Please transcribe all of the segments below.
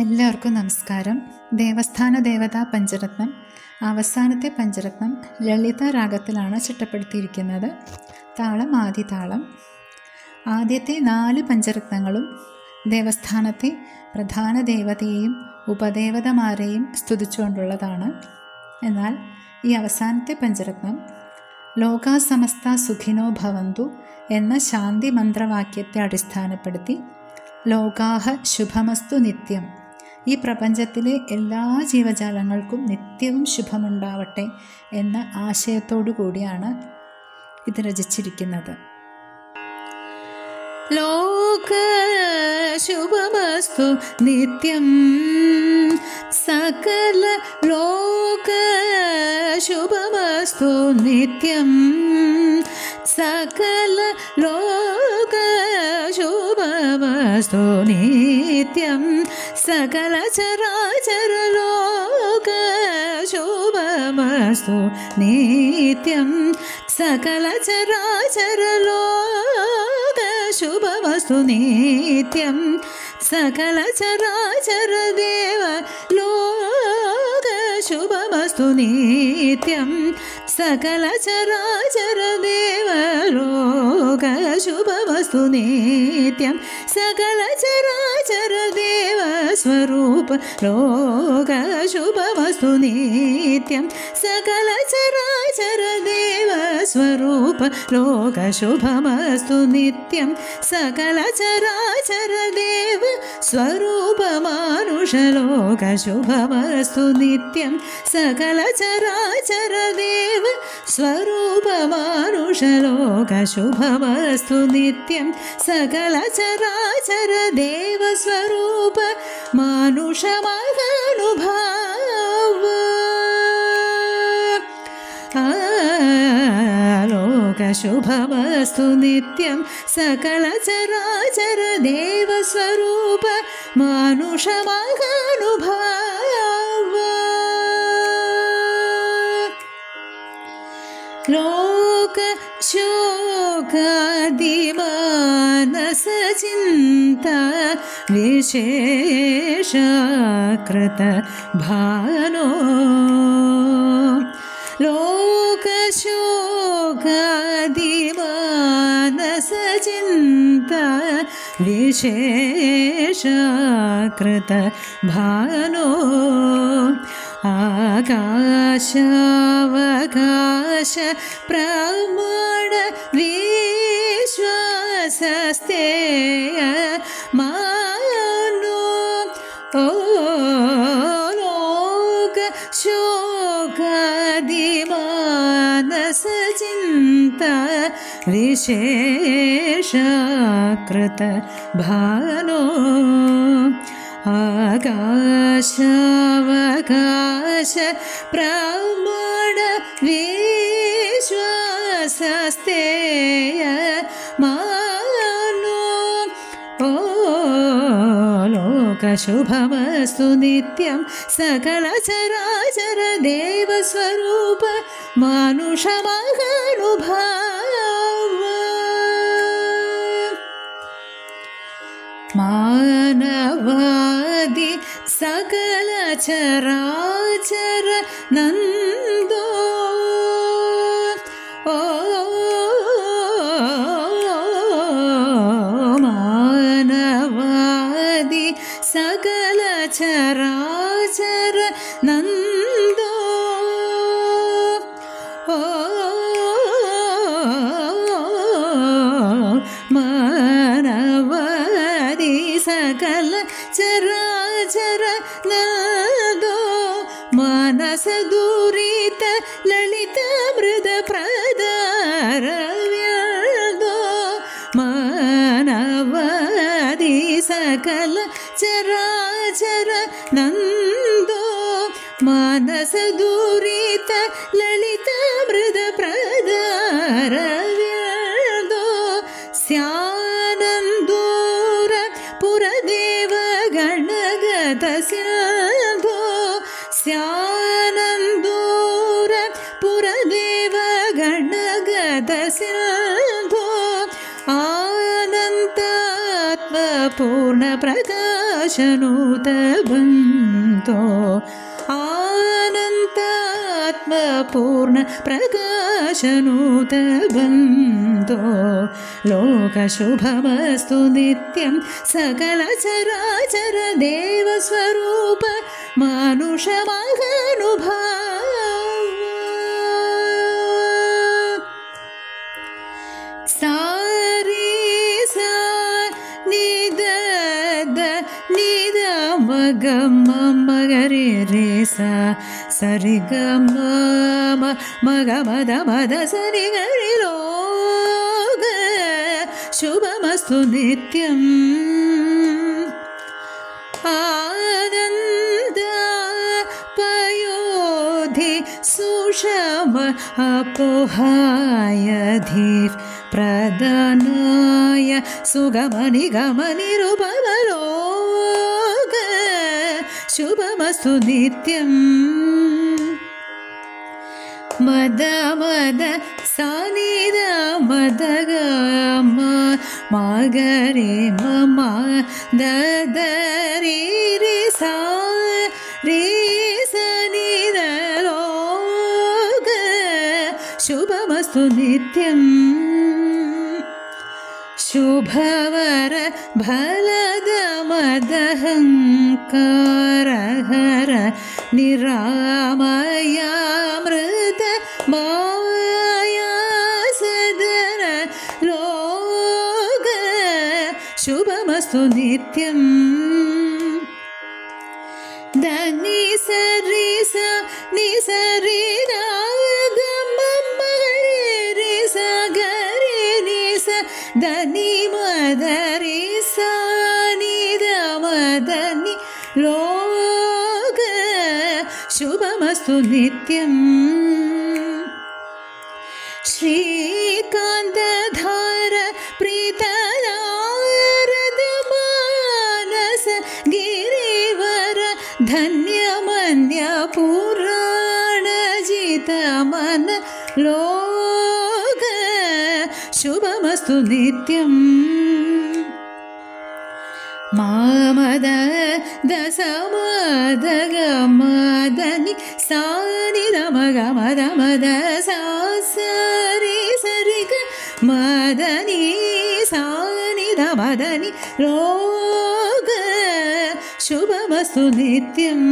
എല്ലാവർക്കും നമസ്കാരം. ദേവസ്ഥാന ദേവതാ പഞ്ചരത്നം, അവസാനത്തെ പഞ്ചരത്നം ലളിത രാഗത്തിലാണ് ചിട്ടപ്പെടുത്തിയിരിക്കുന്നത്. താളം ആദിതാളം. ആദ്യത്തെ 4 പഞ്ചരത്നങ്ങളും ദേവസ്ഥാനത്തെ പ്രധാന ദേവതയെയും ഉപദേവതമാരെയും സ്തുതിച്ചുകൊണ്ടുള്ളതാണ്. എന്നാൽ ഈ അവസാനത്തെ പഞ്ചരത്നം ലോകാ സമസ്ത സുഖിനോ ഭവന്തു എന്ന ശാന്തി മന്ത്രവാക്യത്തെ അടിസ്ഥാനപ്പെടുത്തി ലോകാഹ ശുഭമസ്തു നിത്യം, ഈ പ്രപഞ്ചത്തിലെ എല്ലാ ജീവജാലങ്ങൾക്കും നിത്യവും ശുഭമുണ്ടാവട്ടെ എന്ന ആശയത്തോടു കൂടിയാണ് ഇത് രചിച്ചിരിക്കുന്നത്. ലോക ശുഭമസ്തു നിത്യം, സകല ലോക ശുഭമസ്തു നിത്യം, സകല ലോക ശുഭമസ്തു നിത്യം, സകല ചരാചര ലോക ശുഭമസ്തു നിത്യം, സകല ചരാചര ലോക ശുഭമസ്തു നിത്യം, സകല ചരാചര ദേവ ലോക ശുഭമസ്തു നിത്യം, സകല ചരാചര ദേവ ലോക ശുഭമസ്തു നിത്യം, സകല ചരാചര ദേവ സ്വരൂപ ലോക ശുഭമസ്തു നിത്യം, സകല ചരാചര ദേവ സ്വരൂപ ലോക ശുഭമസ്തു നിത്യം, സകല ചരാചര ദേവ സ്വരൂപ മാനുഷ ലോക ശുഭമസ്തു നിത്യം, സകല ചരാചര ദേവ സ്വരൂപ മാനുഷ ലോക ശുഭമസ്തു നിത്യം, സകല ചരാചര ദേവ സ്വരൂപ മാനുഷ മഹാനുഭാവ ലോക ശുഭമസ്തു നിത്യം, സകല ചരാചര ദേവ സ്വരൂപ മാനുഷ മഹാനുഭാവ ലോക ശോകാദിമാനസ ചിന്ത വിശേഷകൃത ഭാനോ, ലോക ശോകാദിമാനസ ചിന്ത വിശേഷകൃത ഭാനോ, ആകാശാവകാശ പ്രമാണ വിശ്വാസസ്തേയ മാനോ, ലോക ശോകാദിമാനസ ചിന്ത വിശേഷകൃത ഭാനോ, ആകാശാവകാശ പ്രമാണ വിശ്വാസസ്തേയ മാനോ, ലോക ശുഭമസ്തു നിത്യം, സകല ചരാചര ദേവ സ്വരൂപ മാനുഷ മഹാനുഭാവ മാനവാദി സകല ചരാചര നന്ദോ, മാനവാദി സകല ചരാചര നന്ദോ, മാനവാദി സകല ചരാചര നന്ദോ, മാനസ ദൂരിത ലളിത മൃദ പ്രദാരവ്യദോ, മാനവാദി സകല ചരാചര നന്ദോ, മാനസ ദൂരിത ലളിത മൃദ പ്രദാരവ്യദോ, സ്യാനന്ദൂര പുരദേവ ഗണഗത സ്യാധോ, സ്യാനന്ദൂര പുരദേവ ഗണഗത സ്യാധോ, ആനന്ദാത്മ പൂർണ്ണ പ്രകാശ प्रकाशनुतबन्धो आनन्दात्मपूर्ण प्रकाशनुतबन्धो लोकशुभमस्तु नित्यं सकलचराचर देवस्वरूप मानुषमहानुभाव सारी सा निद द निद मग मगरे रे सा सरि ग मग मद मद सरि गरि लोग शुभमस्तु नित्यम् आनन्द पयोधि सुषम अपोहाय धीर प्रदानाय सुगमनिगमनिरुपमलोक शुभमस्तु नित्यम् मद मद सानिद मद ग मगरे मम दद रे रे सा रे सनिद लोक शुभमस्तु नित्यम् शुभवर फलद मदहंकार हर निरामयामृत माया सदन लोक शुभमस्तु नित्यम् धनि सरि स नि सरि धनि मदरि सा निद मदनि लोक शुभमस्तु नित्यम् श्रीकान्तधार प्रीतनारद मानस गिरिवर धन्यमन्य पुराण जित मन लोक शुभमस्तु नित्यम् मामद दसमद गमदनि सानि रमग मद मद सा सरि सरि ग मदनि सानि रमदनि लोक शुभमस्तु नित्यम्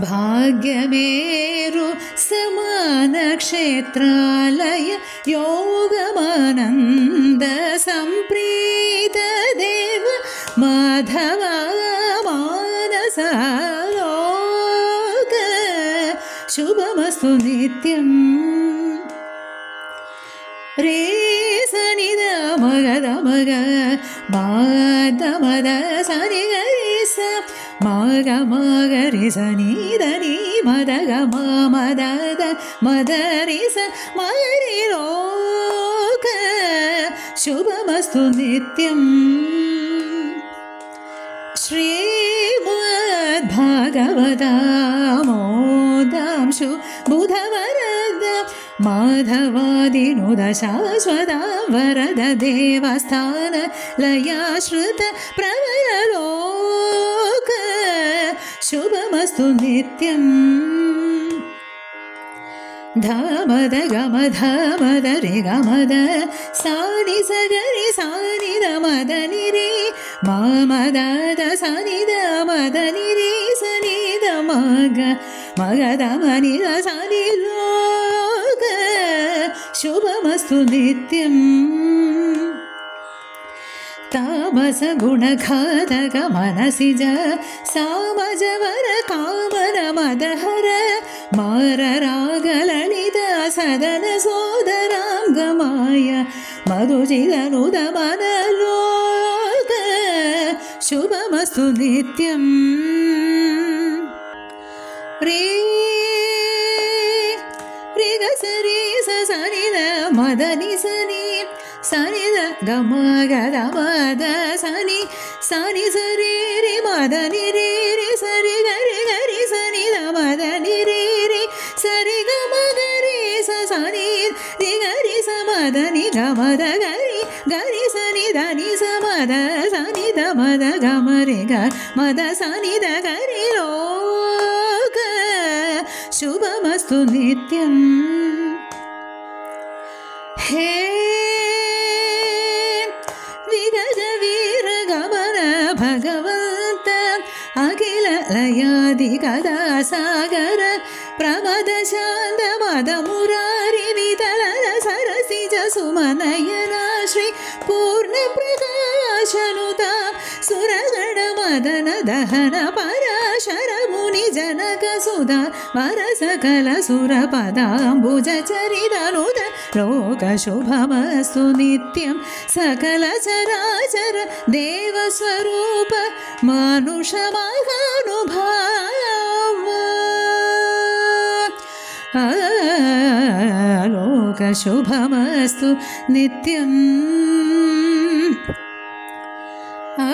भाग्यमेरु समानक्षेत्रालय योगमानन्द सम्प्रीत देव माधव मानस लोक शुभमस्तु नित्यम् रे सनि द मग मद मद सनि गरि स मग मगरि सनि धनि मद ग मद मद रि स मगरि लोक शुभमस्तु नित्यम् श्रीमद्भागवतामोदांशु बुधवरद माधवादिनुद शाश्वता वरद देवस्थान लयाश्रित प्रवरलोक शुभमस्तु नित्यम् धमद गमध मद रे गमद सानि सगरि सानि द मदनि रे मद सनि द मदनि रे सनि द मग मगद मनि द सनि लोक शुभमस्तु नित्यम् तामस गुणघातक मनसिज सामजवर कामन मदहर मार रागललित सदन सोदरांगमाय मधुजिदनुद मनलोक शुभमस्तु नित्यम् रे रे ग सरि स सनि द मदनि सनि सनि द गम गद मद सनि सनि सरि रे मदनि रे रे सरि गरि गरि सनि द मदनि रे रे सरि ग म गरि स सनि रि गरि स मदनि ग मद गरि गरि सनि धनि स मद सनि ದ ಮದ ಗಮರೆ ಗ ಮದ ಸನಿ ದ ಗರಿ ಲೋಕ ಶುಭಮಸ್ತು ನಿತ್ಯಂ. ಹೇ ವಿಗಜ ವೀರ ಗಮನ ಭಗವಂತ ಅಖಿಲ ಲಯಾದಿ ಕದಾ ಸಾಗರ ಪ್ರಮದ ಶಾಂತ ಮದ ಮುರಾರಿ ವಿತಲನ ಸರಸಿಜ ಸುಮನಯನ ಶ್ರೀ ಪೂರ್ಣ ಪ್ರಕಾಶನುತ ಸುರಗಣ ಮದನ ದಹನ ಪರಾಶರ ಮುನಿ ಜನಕ ಸುಧಾ ವರ ಸಕಲ ಸುರ ಪದಾಂಬುಜ ಚರಿತನುತ ಲೋಕ ಶುಭಮಸ್ತು ನಿತ್ಯಂ. ಸಕಲ ಚರಾಚರ ದೇವ ಸ್ವರೂಪ ಮಾನುಷ ಮಹಾನುಭಾವ ಲೋಕ ಶುಭಮಸ್ತು ನಿತ್ಯಂ. ಆ